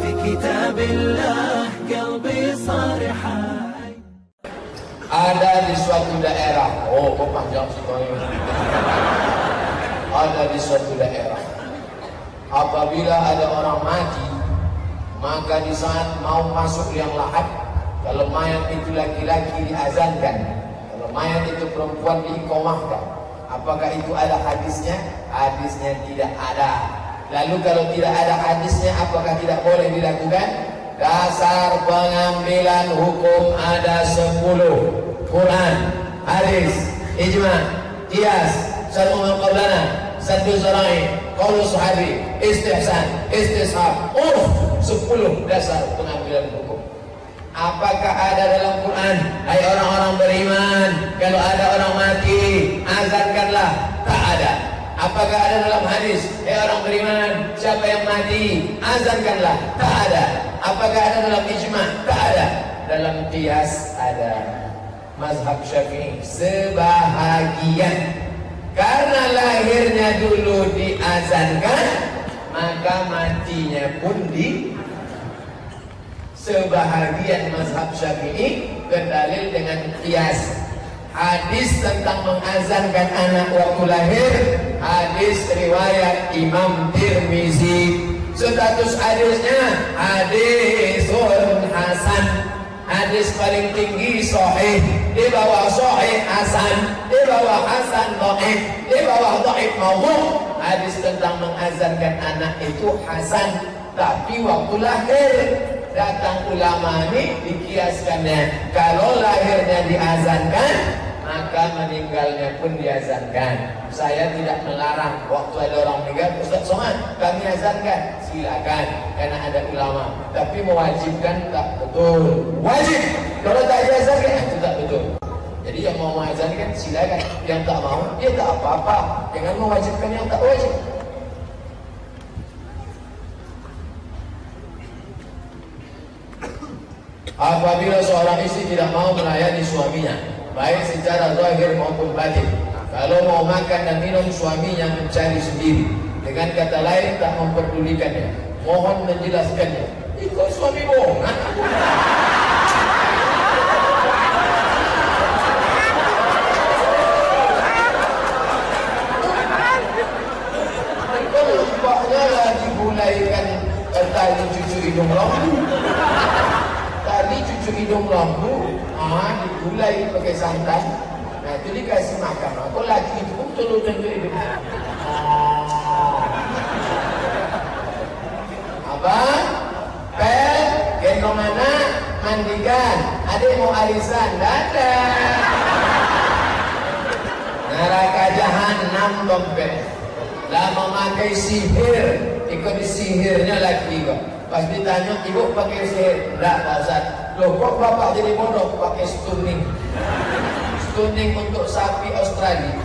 في كتاب الله قلبي صار حي. Ada di suatu daerah, oh kok panjang sih kau ini. Ada di suatu daerah, apabila ada orang mati, maka di saat mau masuk liang lahat, kalau mayat itu laki-laki diazankan, kalau mayat itu perempuan diiqamahkan. Apakah itu ada hadisnya? Hadisnya tidak ada. Lalu kalau tidak ada hadisnya, apakah tidak boleh dilakukan? Dasar pengambilan hukum ada 10. Quran, hadis, ijma, qiyas, syar'u qaulana, saddu zara'i, qaulu sahabi, istihsan, istishab, 10 dasar pengambilan hukum. Apakah ada dalam Quran? Hai orang-orang beriman, kalau ada orang mati, azankanlah. Tak ada. Apakah ada dalam hadis? Hai orang beriman, siapa yang mati, azankanlah. Tak ada. Apakah ada dalam ijma? Tak ada. Dalam qiyas ada. Mazhab Syafi'i sebahagian, karena lahirnya dulu diazankan, maka matinya pun di sebahagian mazhab Syafi'i berdalil dengan qiyas. Hadis tentang mengazankan anak waktu lahir, hadis riwayat Imam Tirmizi. Status hadisnya hadisun hasan, hadis paling tinggi sahih, di bawah sahih hasan, di bawah hasan dhaif, di bawah dhaif maudhu'. Hadis tentang mengazankan anak itu hasan, tapi waktu lahir datang ulama ini dikiaskannya, kalau lahirnya diazankan, maka meninggalnya pun diazankan. Saya tidak melarang waktu ada orang meninggal, Ustaz Somad kami azankan, silakan, karena ada ulama. Tapi mewajibkan tak betul. Wajib, kalau tak diazankan itu tak betul. Jadi yang mau mengazankan silakan, yang tak mau dia tak apa-apa. Jangan mewajibkan yang tak wajib. Apabila seorang istri tidak mau melayani suaminya, baik secara zahir maupun batin, kalau mau makan dan minum suaminya mencari sendiri, dengan kata lain tak memperdulikannya, mohon menjelaskannya. Itu suami bohongan. Kalau nampaknya lagi bulaikan tali cucu hidung lampu. Tadi cucu hidung lampu, digulai pakai santan. Nah itu dikasih makan. Aku lagi itu pun betul-betul hidung. Abang, pel, gendong anak, mandikan. Adik mau arisan, dadah. Neraka jahanam dompet. Lah memakai sihir, ikut sihirnya lagi kok. Pas ditanya, ibu pakai sihir? Enggak, Pak Ustaz. Loh, kok bapak jadi bodoh pakai stunning? Stunning untuk sapi Australia.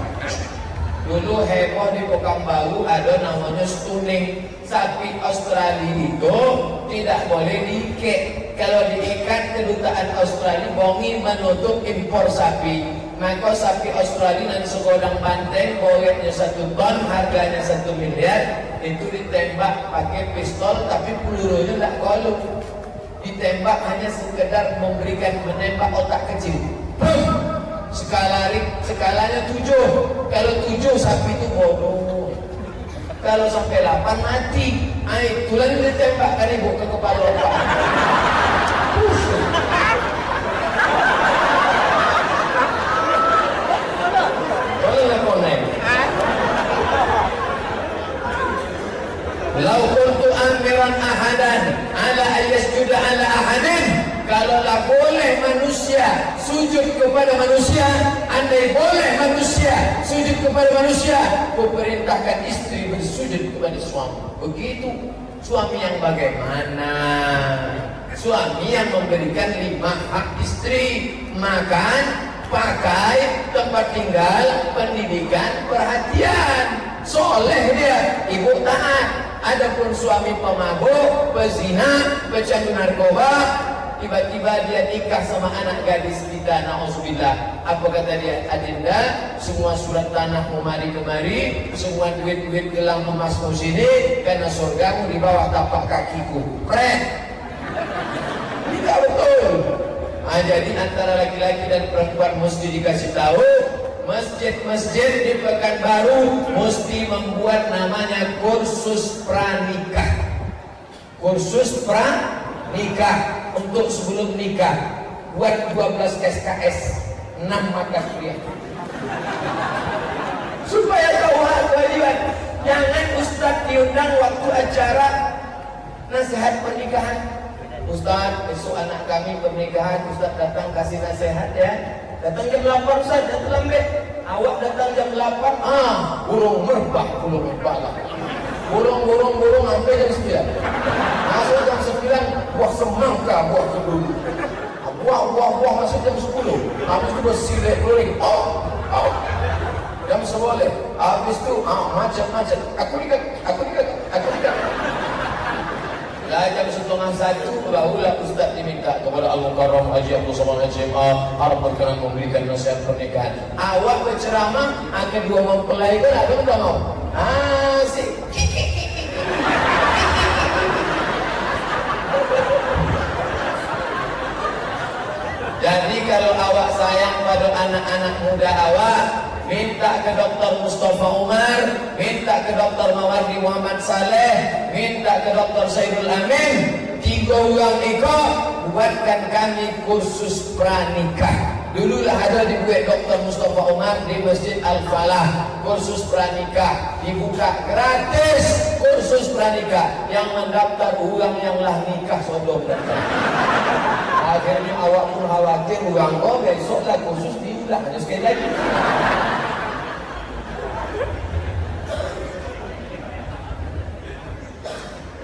Dulu heboh di Pekanbaru ada namanya stunning. Sapi Australia itu tidak boleh diikat. Kalau diikat, kedutaan Australia bongi menutup impor sapi. Maka sapi Australia nanti segodang banteng, boyetnya 1 ton, harganya 1 miliar. Itu ditembak pakai pistol, tapi pelurunya tidak kolong. Ditembak hanya sekedar menembak otak kecil. Skalanya 7. Kalau 7 sapi itu bodoh. Kalau sampai 8 mati. Tulang ditembak kan ibu ke kepala otak. Lau kuntu amiran ahadan ala ayyasjuda ala ahadin, kalaulah boleh manusia sujud kepada manusia, andai boleh manusia sujud kepada manusia, ku perintahkan istri bersujud kepada suami. Begitu. Suami yang bagaimana? Suami yang memberikan 5 hak istri: makan, pakai, tempat tinggal, pendidikan, perhatian. Soleh dia, ibu taat. Adapun suami pemabuk, pezina, pecandu narkoba, tiba-tiba dia nikah sama anak gadis kita, na'udzubillah. Apa kata dia? Adinda, semua surat tanah mau mari-kemari, semua duit-duit gelang emas mau sini, karena surgamu di bawah tapak kakiku. Pret. Ini tak betul. Jadi antara laki-laki dan perempuan mesti dikasih tahu. Masjid-masjid di Pekanbaru mesti membuat namanya kursus pranikah. Kursus pranikah untuk sebelum nikah. Buat 12 SKS, 6 mata kuliah. Supaya tahu hak kewajiban. Jangan ustaz diundang waktu acara nasihat pernikahan. Ustaz, besok anak kami pernikahan, ustaz datang kasih nasihat ya. Datang jam 8 ustaz, datang lambat. Awak datang jam 8, burung merbah lah. Burung sampai jam 9. Masuk jam 9, buah semangka, buah kedulu. Buah masuk jam 10. Habis itu bersilek keliling. Jam 11. Habis itu macam-macam. Aku lihat. Lah jam 12:30 barulah ustaz diminta kepada Al-Mukarram Haji Abdul Somad SMA harap berkenan memberikan nasihat pernikahan. Awak berceramah, akan dua mempelai kan ada udah mau. Asik. Jadi kalau awak sayang pada anak-anak muda awak, minta ke Dr. Mustafa Umar, minta ke Dr. Mawardi Muhammad Saleh, minta ke Dr. Saidul Amin, 3 orang iko buatkan kami kursus pranikah. Dululah ada dibuat Dr. Mustafa Umar di Masjid Al-Falah, kursus pranikah dibuka gratis. Kursus pranikah yang mendaftar orang yang lah nikah sodom. Akhirnya awak pun khawatir orang besoklah kursus diulang hanya sekali lagi.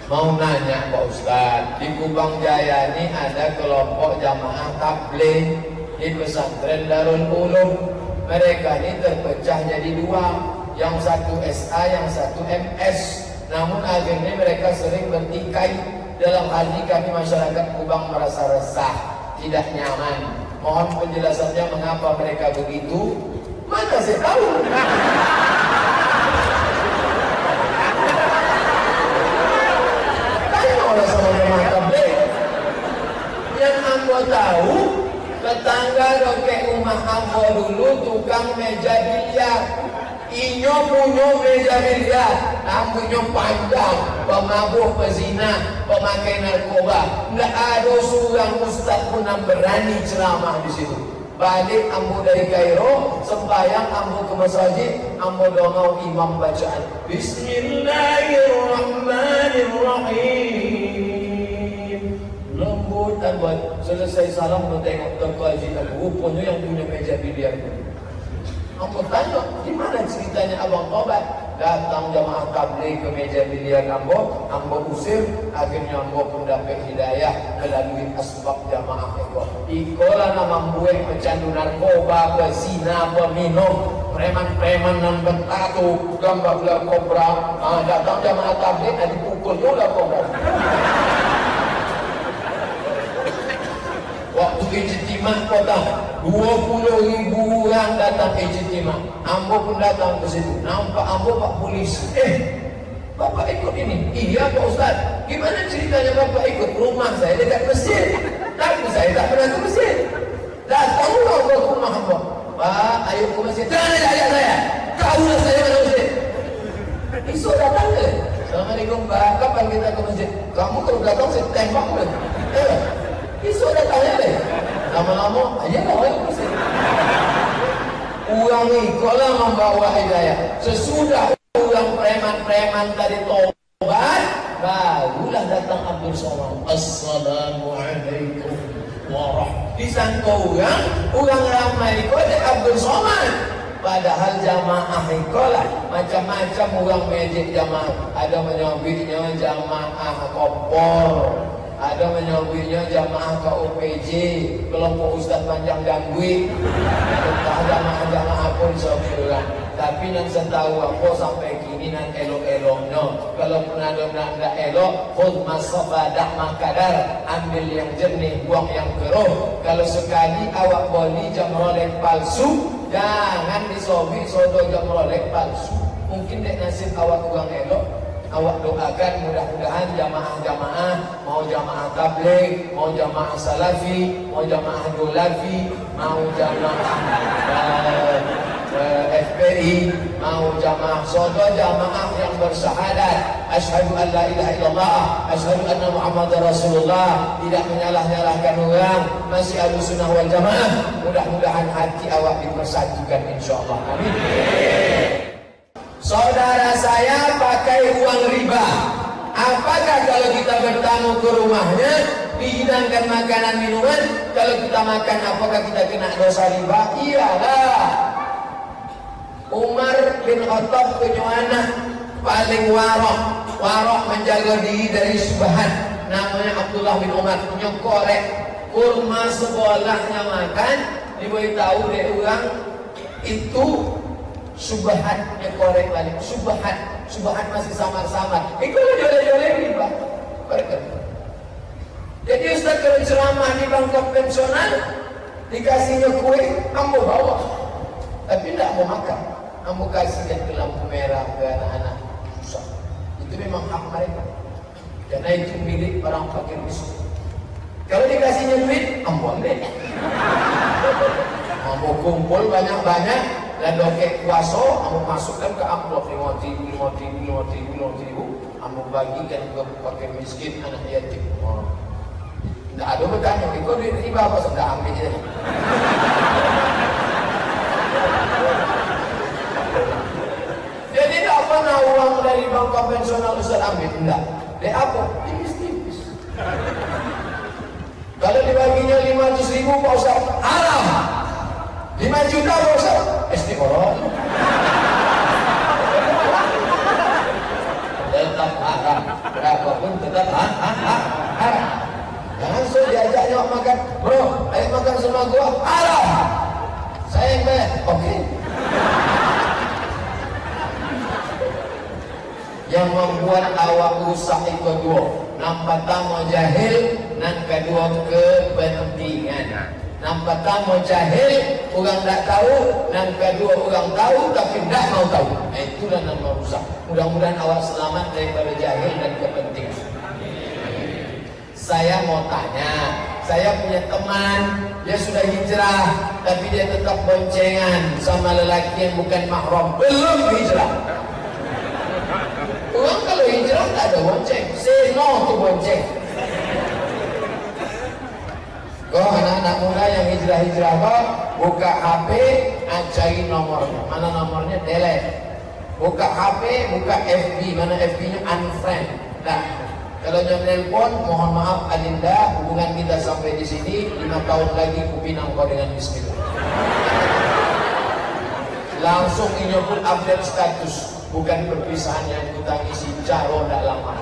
Mau nanya Pak Ustaz, di Kubang Jaya ini ada kelompok jamaah tabligh di pesantren Darul Ulum. Mereka ini terpecah jadi 2, yang satu SA, yang satu MS. Namun akhirnya mereka sering bertikai. Dalam hal ini kami masyarakat Kubang merasa resah, tidak nyaman. Mohon penjelasannya mengapa mereka begitu. Mana saya tahu. Yang ambo tahu, tetangga dokek rumah ambo dulu tukang meja biliar. Inyo punya meja biliar, rambutnya panjang, pemabuk, pezina, pemakai narkoba. Nggak ada seorang ustaz pun yang berani ceramah di situ. Balik ambo dari Kairo, sembahyang ambo ke masjid, ambo dongau imam bacaan Bismillahirrahmanirrahim. Lembut dan buat selesai salam lo tengok terkaji aku, rupanya yang punya meja biliar. Ambo tanya, di mana ceritanya abang tobat? Datang jamaah tabligh ke meja biliar ambo usir, akhirnya ambo pun dapat hidayah melalui asbab jamaah iko lah nama buat pecandu narkoba, pezina, peminum, preman-preman nan bertatu, gambar gelar kobra. Datang jamaah tabligh, dipukul juga kobra. Waktu ijtimah kota 20.000 orang datang ijtimah. Ambo pun datang ke situ. Nampak ambo pak polisi. Bapak ikut ini? Iya Pak Ustaz. Gimana ceritanya Bapak ikut? Rumah saya dekat masjid, tapi saya tak pernah ke masjid. Datang ke rumah ambo. Pak, ayo ke masjid. Jangan ajak saya. Kaulah saya ke masjid. Esok datang ke. Assalamualaikum Pak. Kapan kita ke masjid? Kamu kalau datang saya tembak boleh. Esok datangnya deh. Lama-lama aja lah orang pusing. Orang ikolah membawa hidayah. Sesudah orang preman-preman tadi tobat, barulah datang Abdul Somad. Assalamualaikum warahmatullahi. Disangka orang ramai ikut Abdul Somad. Padahal jamaah ikolah macam-macam orang majid jamaah. Ada menyambitnya jamaah kompor, Ada menyebutnya jamaah KUPJ, kelompok Ustaz Panjang Gangguin. Jamaah-jamaah pun disebutkan. Tapi nan setahu aku sampai kini nan elok-eloknya. Kalaupun ada nak elok, khudh masafadah makadar, ambil yang jernih, buang yang keruh. Kalau sekali awak beli jamrolek palsu, jangan disobi sodo jamrolek palsu. Mungkin dek nasib awak kurang elok. Awak doakan mudah-mudahan jamaah-jamaah, mau jamaah tabligh, mau jamaah salafi, mau jamaah dolafi, mau jamaah FPI, mau jamaah sodo, jamaah yang bersyahadat asyhadu an la ilaha illallah, asyhadu anna muhammadar rasulullah, tidak menyalah-nyalahkan orang, masih Ahlussunnah wal Jamaah. Mudah-mudahan hati awak dipersatukan insyaallah. Amin. Saudara saya pakai uang riba. Apakah kalau kita bertamu ke rumahnya dihidangkan makanan minuman, kalau kita makan apakah kita kena dosa riba? Iyalah. Umar bin Khattab punya anak paling warok menjaga diri dari subhat, namanya Abdullah bin Umar. Punya korek kurma sekolahnya makan, diberitahu deh orang itu subhatnya korek balik. Subhat masih samar-samar. Itu jole-jole riba. Jadi Ustaz kalau ceramah di bank konvensional dikasihnya kue, ambo bawa, tapi tidak mau makan. Ambo kasihkan ke lampu merah ke anak-anak susah. Itu memang hak mereka, karena itu milik orang fakir miskin. Kalau dikasihnya duit, ambo ambil. Ambo kumpul banyak-banyak dan dokek kuaso, ambo masukkan ke amplop 5.000, ambo bagikan ke fakir miskin, anak yatim. Tidak ada bertanya, kau duit riba apa? Sudah ambil je. Jadi tak pernah uang dari bank konvensional Ustaz ambil. Tidak. Dia apa? Tipis-tipis. Kalau dibaginya 500.000 Pak Ustaz, haram. 5 juta Pak Ustaz, istiqoroh. Tetap haram. Berapapun tetap haram. Jangan suruh diajak nyok makan, bro, ayo makan sama gua, haram. Saya yang bayar, oke. Yang membuat awak rusak itu dua. Yang pertama jahil, dan kedua kepentingan. Yang pertama jahil, orang tak tahu, dan kedua orang tahu tapi tak mau tahu. Itulah yang merusak. Mudah-mudahan awak selamat daripada jahil dan kepentingan. Saya mau tanya, saya punya teman, dia sudah hijrah, tapi dia tetap boncengan sama lelaki yang bukan mahram, belum hijrah. Orang kalau hijrah tak ada bonceng, say no to bonceng. Kau anak-anak muda yang hijrah-hijrah kau, buka HP, cari nomornya, mana nomornya, delete. Buka HP, buka FB, mana FB-nya, unfriend. Nah, kalau jangan nelpon, mohon maaf Adinda, hubungan kita sampai di sini, 5 tahun lagi kupinang kau dengan bismillah. Langsung ini pun update status, bukan perpisahan yang kita isi caro tak lama.